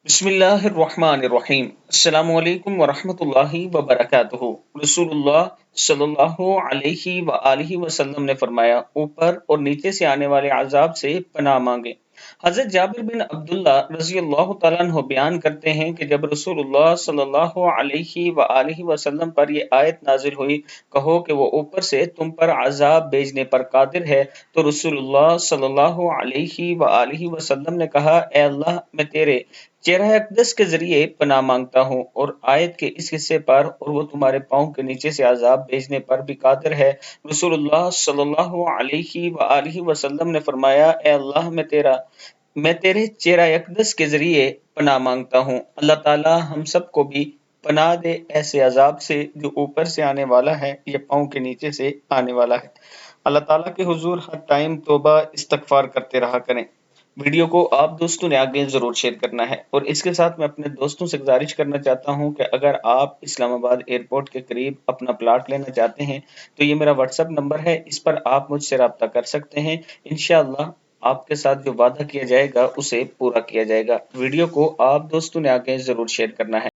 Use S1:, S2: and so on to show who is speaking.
S1: बिस्मिल्लाहिर्रहमानिर्रहीम। अस्सलामु अलैकुम वरहमतुल्लाहि वबरकातुहू। रसूलुल्लाह सल्लल्लाहु अलैहि व आलिहि वसल्लम ने फरमाया, ऊपर और नीचे से आने वाले अजाब से पनाह मांगे। हजरत जाबिर बिन अब्दुल्ला रजी अल्लाह तआला अन्हु बयान करते हैं कि जब रसूलुल्लाह सल्लल्लाहु अलैहि व आलिहि वसल्लम पर ये आयत नाजिल हुई, कहो कि वो ऊपर से तुम पर अजाब भेजने पर कादिर है, तो रसूलुल्लाह सल्लल्लाहु अलैहि व आलिहि वसल्लम ने कहा, ए अल्लाह, मैं तेरे चेहरा अक़दस के ज़रिए पनाह मांगता हूँ और आयत के इस हिस्से पर, और वो तुम्हारे पाँव के नीचे से अज़ाब भेजने पर भी कादिर है। रसूलुल्लाह सल्लल्लाहु अलैहि व आलिहि वसल्लम ने फरमाया, ए अल्लाह, मैं तेरे चेहरा अक़दस के ज़रिए पनाह मांगता हूँ। अल्लाह ताला हम सबको भी पनाह दे ऐसे अज़ाब से जो ऊपर से आने वाला है या पाँव के नीचे से आने वाला है। अल्लाह ताला के हुजूर हर टाइम तौबा इस्तगफार करते रहा करें। वीडियो को आप दोस्तों ने आगे ज़रूर शेयर करना है, और इसके साथ मैं अपने दोस्तों से गुजारिश करना चाहता हूं कि अगर आप इस्लामाबाद एयरपोर्ट के करीब अपना प्लाट लेना चाहते हैं तो ये मेरा व्हाट्सएप नंबर है, इस पर आप मुझसे रब्ता कर सकते हैं। इंशाअल्लाह आपके साथ जो वादा किया जाएगा उसे पूरा किया जाएगा। वीडियो को आप दोस्तों ने आगे ज़रूर शेयर करना है।